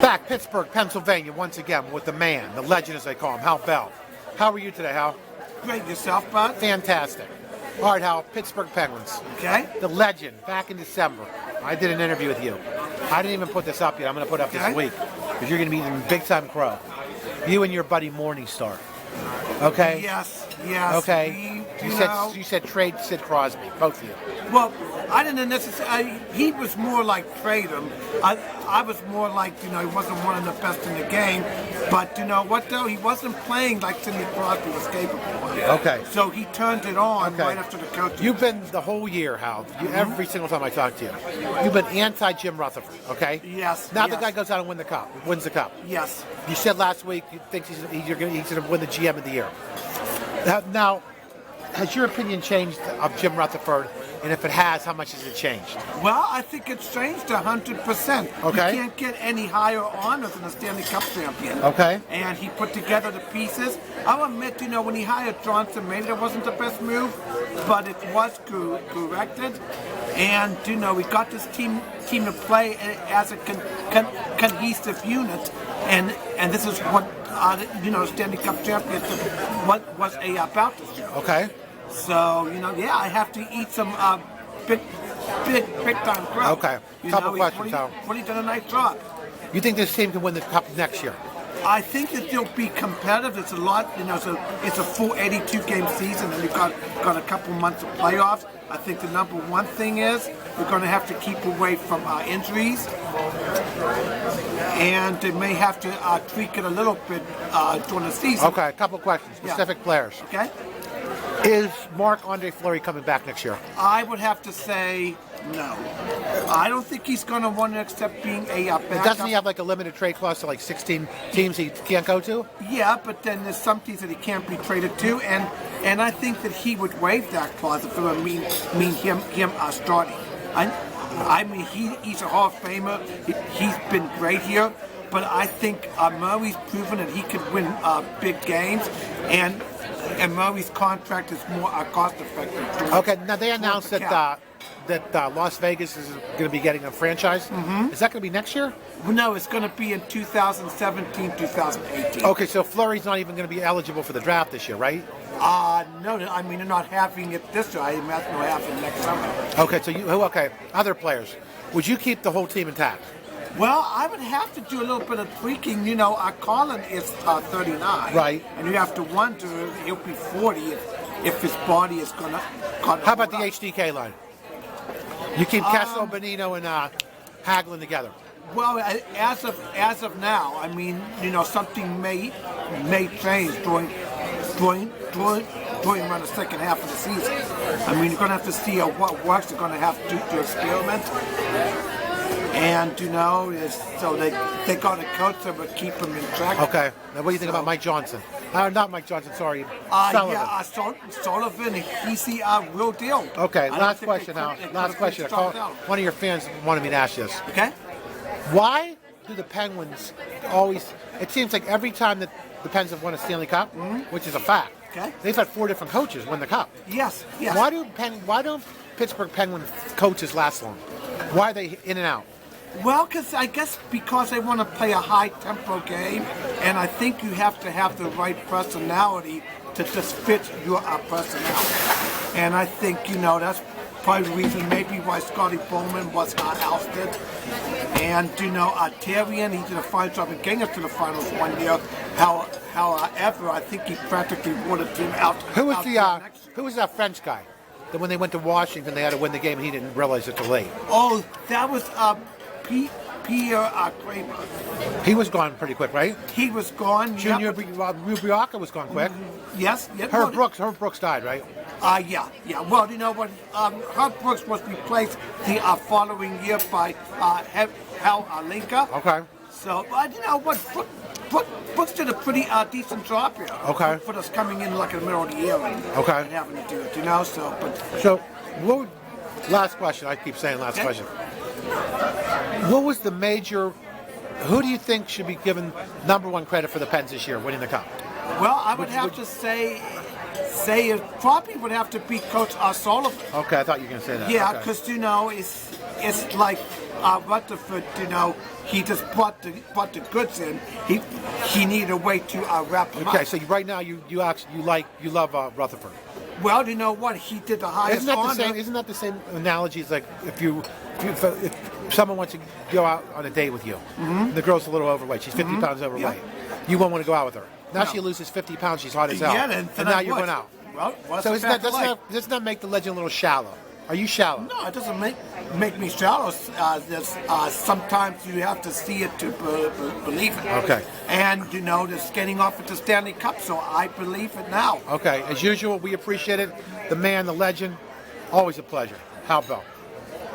Back, Pittsburgh, Pennsylvania, once again with the man, the legend as they call him, Hal Bell. How are you today, Hal? Great. Yourself, bud? Fantastic. All right, Hal, Pittsburgh Penguins. Okay. The legend, back in December. I did an interview with you. I didn't even put this up yet. I'm going to put it up this week because you're going to be in big time crow. You and your buddy Morningstar. Okay? Yes. Okay. You said trade Sid Crosby, both of you. Well, I didn't necessarily. He was more like trade him. I was more like, he wasn't one of the best in the game. But you know what, though? He wasn't playing like Sidney Crosby was capable of. Okay. So he turned it on right after the coach. You've been the whole year, Hal. Every single time I talk to you. You've been anti-Jim Rutherford, okay? Yes. Now the guy goes out and wins the cup. Yes. You said last week you think he's going to win the GM of the year. Now, has your opinion changed of Jim Rutherford? And if it has, how much has it changed? Well, I think it's changed 100%. Okay. You can't get any higher honors than a Stanley Cup champion. Okay. And he put together the pieces. I'll admit, when he hired Johnson, maybe it wasn't the best move, but it was corrected. And, he got this team to play as a cohesive unit. And this is what, Stanley Cup championship was about this year. Okay. So, I have to eat some big time crow. Okay. Couple questions, Hal. He's done a nice job. You think this team can win the cup next year? I think that they'll be competitive. It's a lot, it's a full 82-game season, and you've got a couple months of playoffs. I think the number one thing is we're going to have to keep away from injuries, and they may have to tweak it a little bit during the season. Okay, a couple questions. Specific players. Okay. Is Marc-Andre Fleury coming back next year? I would have to say no. I don't think he's going to want to accept being a backup. Doesn't he have like a limited trade clause to like 16 teams he can't go to? Yeah, but then there's some teams that he can't be traded to, and I think that he would waive that clause if it would mean him starting. I mean, he's a Hall of Famer. He's been great here, but I think Murray's proven that he could win big games, and Murray's contract is more cost-effective. Okay, now they announced that Las Vegas is going to be getting a franchise. Mm-hmm. Is that going to be next year? No, it's going to be in 2017, 2018. Okay, so Fleury's not even going to be eligible for the draft this year, right? No, I mean, they're not having it this year. I imagine they'll have it next summer. Okay, other players. Would you keep the whole team intact? Well, I would have to do a little bit of tweaking. Colin is 39. Right. And you have to wonder if he'll be 40 if his body is going to... How about the HDK line? You keep Kessel, Bonino, and Hagelin together. Well, as of now, I mean, something may change during around the second half of the season. I mean, you're going to have to see what works. They're going to have to experiment. And, so they got a coach that would keep him in track. Okay. Now, what do you think about Mike Johnson? Not Mike Johnson, sorry. Sullivan. Yeah, Sullivan, he's the real deal. Okay, last question now. Last question. One of your fans wanted me to ask this. Okay. Why do the Penguins always... It seems like every time that the Pens have won a Stanley Cup, which is a fact, they've had 4 different coaches win the Cup. Yes. Why don't Pittsburgh Penguin coaches last long? Why are they in and out? Well, I guess because they want to play a high-tempo game, and I think you have to have the right personality to just fit your personality. And I think, that's probably the reason maybe why Scotty Bowman was ousted. And, Therrien, he did a fine job in getting us to the finals one year. However, I think he practically wore the team out. Who was that French guy? That when they went to Washington, they had to win the game, and he didn't realize it till late. Oh, that was Pierre Kramer. He was gone pretty quick, right? He was gone. Junior Rubiaka was gone quick. Yes. Herb Brooks died, right? Yeah. Well, you know what? Herb Brooks was replaced the following year by Hal Linka. Okay. So, you know what? Brooks did a pretty decent job here. Okay. For us coming in like in the middle of the year and having to do it, So, last question. I keep saying last question. What was the major... Who do you think should be given number one credit for the Pens this year, winning the Cup? Well, I would have to say it probably would have to be Coach Sullivan. Okay, I thought you were going to say that. Yeah, because, it's like Rutherford, he just brought the goods in. He needed a way to wrap him up. Okay, so right now you love Rutherford. Well, you know what? He did the highest honor. Isn't that the same analogy as like if someone wants to go out on a date with you, the girl's a little overweight, she's 50 pounds overweight, you won't want to go out with her. Now she loses 50 pounds, she's hot as hell, and now you're going out. Well, so doesn't that make the legend a little shallow? Are you shallow? No, it doesn't make me shallow. Sometimes you have to see it to believe it. Okay. And, just getting off at the Stanley Cup, so I believe it now. Okay. As usual, we appreciate it. The man, the legend, always a pleasure. How about?